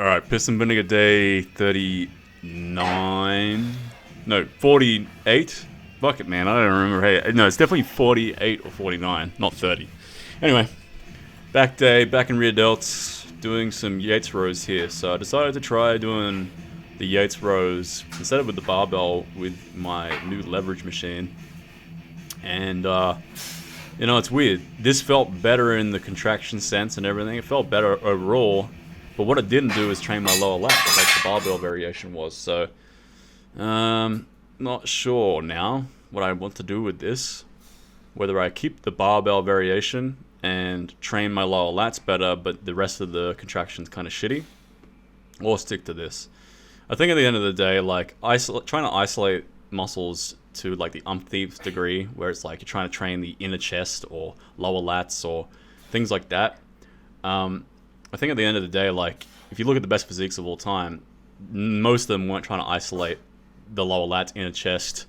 Alright, Piss and Vinegar Day 39. No, 48. Fuck it, man. I don't remember. Hey, no, it's definitely 48 or 49, not 30. Anyway, back day, back in rear delts, doing some Yates rows here. So I decided to try doing the Yates rows instead of with the barbell with my new leverage machine. And, it's weird. This felt better in the contraction sense and everything. It felt better overall. But what it didn't do is train my lower lat, like the barbell variation was. So, not sure now what I want to do with this. Whether I keep the barbell variation and train my lower lats better, but the rest of the contraction's kind of shitty, or stick to this. I think at the end of the day, like trying to isolate muscles to like the umpteenth degree, where it's like you're trying to train the inner chest or lower lats or things like that. I think at the end of the day, like, if you look at the best physiques of all time, most of them weren't trying to isolate the lower lats, inner chest,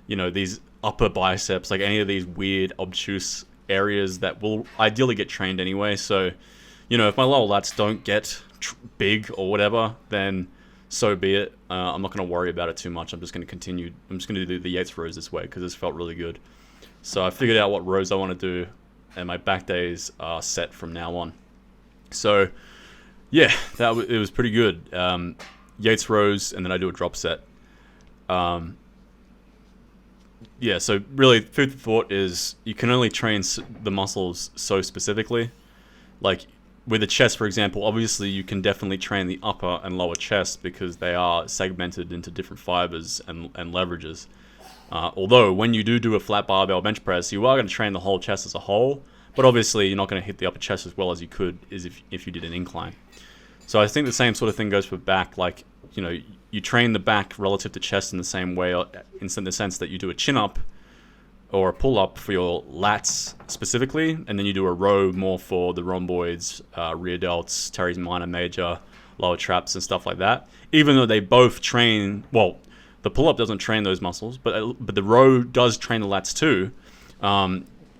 these upper biceps, like any of these weird, obtuse areas that will ideally get trained anyway. So, if my lower lats don't get big or whatever, then so be it. I'm not going to worry about it too much. I'm just going to continue. I'm just going to do the Yates rows this way because this felt really good. So I figured out what rows I want to do, and my back days are set from now on. So, yeah, it was pretty good. Yates rows, and then I do a drop set. So really, food for thought is you can only train the muscles so specifically. Like, with the chest, for example, obviously you can definitely train the upper and lower chest because they are segmented into different fibers and leverages. Although, when you do a flat barbell bench press, you are going to train the whole chest as a whole. But obviously, you're not going to hit the upper chest as well as you could if you did an incline. So I think the same sort of thing goes for back. Like, you train the back relative to chest in the same way, in the sense that you do a chin-up or a pull-up for your lats specifically, and then you do a row more for the rhomboids, rear delts, teres minor, major, lower traps, and stuff like that. Even though they both train, well, the pull-up doesn't train those muscles, but the row does train the lats too.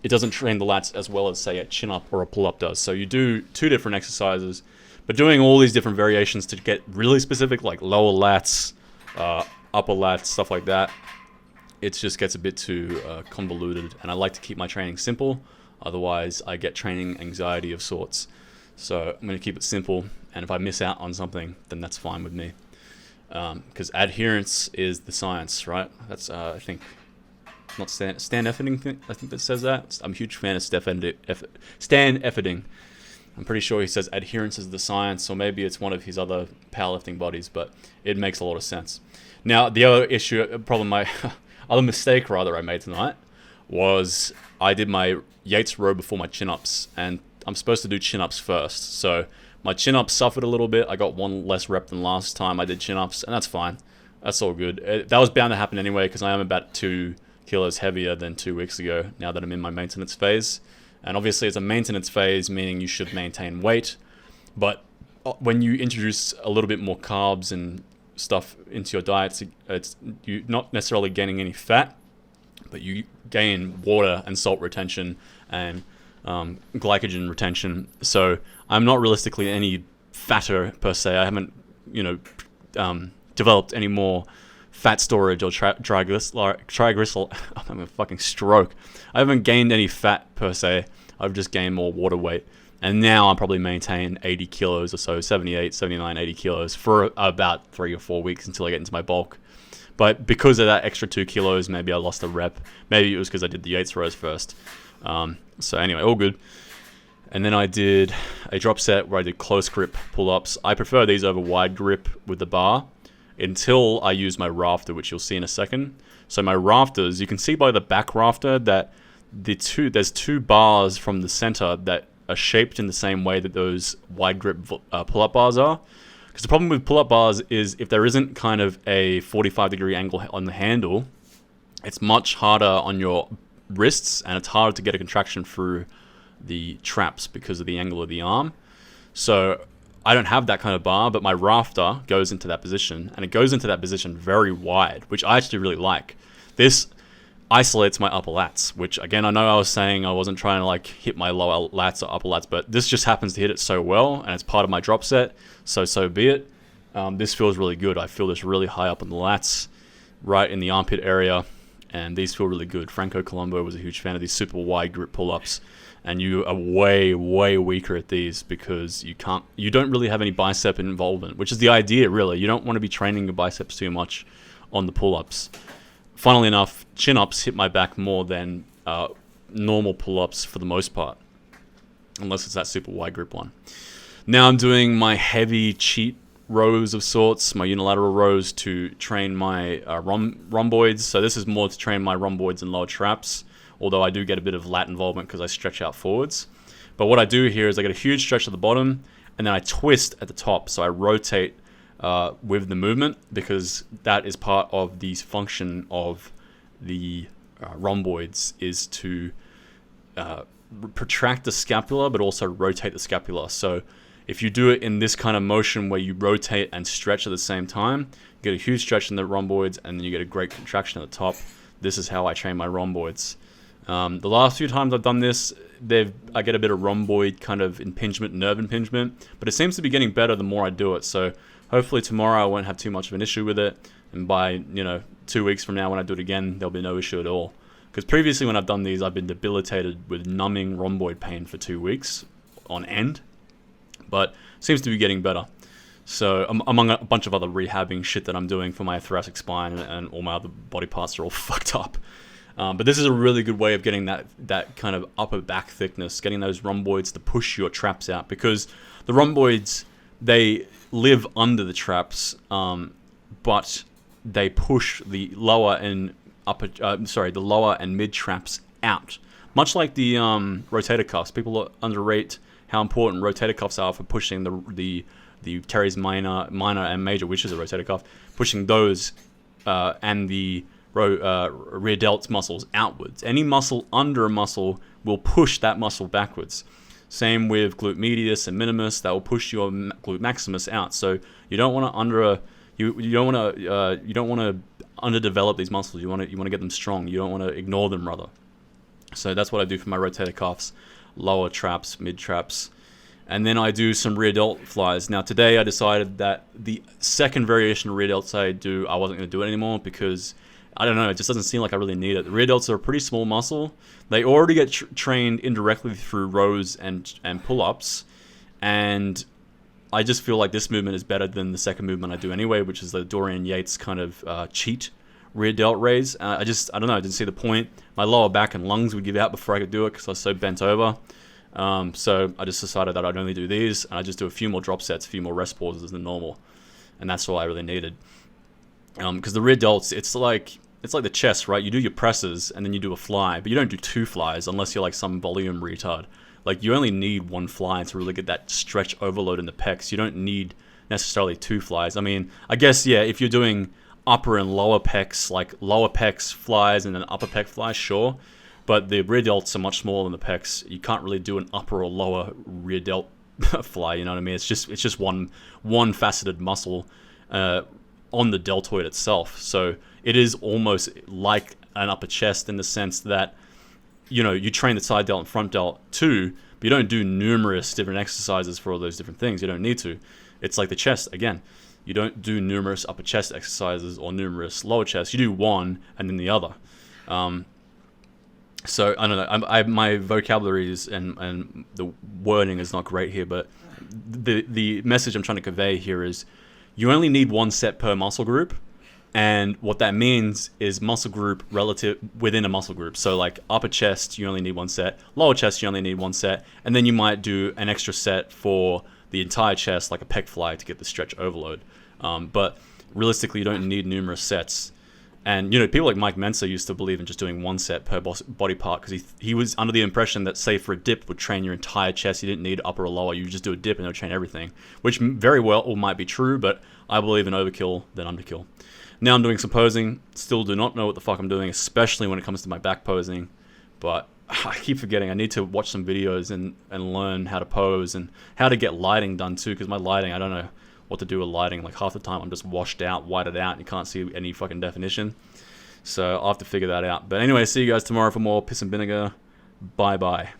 It doesn't train the lats as well as, say, a chin-up or a pull-up does. So you do two different exercises, but doing all these different variations to get really specific, like lower lats, upper lats, stuff like that, it just gets a bit too convoluted. And I like to keep my training simple. Otherwise, I get training anxiety of sorts. So I'm going to keep it simple. And if I miss out on something, then that's fine with me. Because adherence is the science, right? That's, I think... not Stan Efferding, I think that says that. I'm a huge fan of Stan Efferding. I'm pretty sure he says adherence is the science, or maybe it's one of his other powerlifting bodies, but it makes a lot of sense. Now, the other other mistake I made tonight was I did my Yates row before my chin-ups, and I'm supposed to do chin-ups first. So my chin-ups suffered a little bit. I got one less rep than last time I did chin-ups, and that's fine. That's all good. That was bound to happen anyway, because I am about 2 kilos heavier than 2 weeks ago now that I'm in my maintenance phase. And obviously it's a maintenance phase, meaning you should maintain weight, but when you introduce a little bit more carbs and stuff into your diet, it's you're not necessarily gaining any fat, but you gain water and salt retention and glycogen retention. So I'm not realistically any fatter per se. I haven't developed any more fat storage or triglyceride. I'm having a fucking stroke. I haven't gained any fat per se. I've just gained more water weight. And now I'll probably maintain 80 kilos or so, 78, 79, 80 kilos for about 3 or 4 weeks until I get into my bulk. But because of that extra 2 kilos, maybe I lost a rep. Maybe it was because I did the Yates rows first. So anyway, all good. And then I did a drop set where I did close grip pull-ups. I prefer these over wide grip with the bar, until I use my rafter, which you'll see in a second. So my rafters, you can see by the back rafter that there's 2 bars from the center that are shaped in the same way that those wide grip pull-up bars are. Because the problem with pull-up bars is if there isn't kind of a 45-degree angle on the handle, it's much harder on your wrists, and it's harder to get a contraction through the traps because of the angle of the arm. So I don't have that kind of bar, but my rafter goes into that position, and it goes into that position very wide, which I actually really like. This isolates my upper lats, which again, I know I was saying I wasn't trying to like hit my lower lats or upper lats, but this just happens to hit it so well, and it's part of my drop set, so be it. This feels really good. I feel this really high up in the lats, right in the armpit area, and these feel really good. Franco Colombo was a huge fan of these super wide grip pull-ups, and you are way weaker at these because you don't really have any bicep involvement, which is the idea really. You don't want to be training your biceps too much on the pull-ups. Funnily enough, chin-ups hit my back more than normal pull-ups for the most part, unless it's that super wide grip one. Now I'm doing my heavy cheat rows of sorts, my unilateral rows to train my rhomboids. So this is more to train my rhomboids and lower traps, although I do get a bit of lat involvement because I stretch out forwards. But what I do here is I get a huge stretch at the bottom, and then I twist at the top. So I rotate with the movement, because that is part of the function of the rhomboids, is to protract the scapula but also rotate the scapula. So if you do it in this kind of motion where you rotate and stretch at the same time, you get a huge stretch in the rhomboids and then you get a great contraction at the top. This is how I train my rhomboids. The last few times I've done this, I get a bit of rhomboid kind of impingement, nerve impingement, but it seems to be getting better the more I do it. So hopefully tomorrow I won't have too much of an issue with it, and by 2 weeks from now when I do it again, there'll be no issue at all. Because previously when I've done these, I've been debilitated with numbing rhomboid pain for 2 weeks on end, but seems to be getting better. So among a bunch of other rehabbing shit that I'm doing for my thoracic spine and all my other body parts are all fucked up. But this is a really good way of getting that kind of upper back thickness, getting those rhomboids to push your traps out, because the rhomboids, they live under the traps, but they push the lower and the lower and mid traps out. Much like the rotator cuffs, people underrate how important rotator cuffs are for pushing the teres minor and major, which is a rotator cuff, pushing those and the rear delts muscles outwards. Any muscle under a muscle will push that muscle backwards. Same with glute medius and minimus, that will push your glute maximus out. So you don't want to underdevelop these muscles. You want to get them strong. You don't want to ignore them, rather. So that's what I do for my rotator cuffs, lower traps, mid traps, and then I do some rear delt flies. Now today I decided that the second variation of rear delts I wasn't going to do it anymore, because I don't know, it just doesn't seem like I really need it. The rear delts are a pretty small muscle. They already get trained indirectly through rows and pull-ups, and I just feel like this movement is better than the second movement I do anyway, which is the Dorian Yates kind of cheat rear delt raise. I don't know, I didn't see the point. My lower back and lungs would give out before I could do it because I was so bent over. So I just decided that I'd only do these, and I just do a few more drop sets, a few more rest pauses than normal, and that's all I really needed. Because the rear delts, it's like the chest, right? You do your presses and then you do a fly, but you don't do 2 flies unless you're like some volume retard. Like, you only need 1 fly to really get that stretch overload in the pecs. You don't need necessarily 2 flies. I mean, I guess, yeah, if you're doing upper and lower pecs, like lower pecs flies and then upper pec flies, sure. But the rear delts are much smaller than the pecs. You can't really do an upper or lower rear delt fly, you know what I mean? It's just one faceted muscle on the deltoid itself. So it is almost like an upper chest in the sense that, you train the side delt and front delt too, but you don't do numerous different exercises for all those different things. You don't need to. It's like the chest, again. You don't do numerous upper chest exercises or numerous lower chest. You do one and then the other. So, I don't know, my vocabulary is, and the wording is not great here, but the message I'm trying to convey here is you only need 1 set per muscle group. And what that means is muscle group relative within a muscle group. So like upper chest, you only need 1 set. Lower chest, you only need 1 set. And then you might do an extra set for the entire chest, like a pec fly, to get the stretch overload. But realistically, you don't need numerous sets. And, people like Mike Mensa used to believe in just doing 1 set per body part, because he was under the impression that, say, for a dip would train your entire chest. You didn't need upper or lower. You just do a dip and it'll train everything, which very well might be true, but I believe in overkill than underkill. Now I'm doing some posing. Still do not know what the fuck I'm doing, especially when it comes to my back posing. But I keep forgetting. I need to watch some videos and learn how to pose and how to get lighting done too, because my lighting, I don't know what to do with lighting. Like half the time I'm just washed out, whited out, and you can't see any fucking definition. So I'll have to figure that out. But anyway, see you guys tomorrow for more Piss and Vinegar. Bye bye.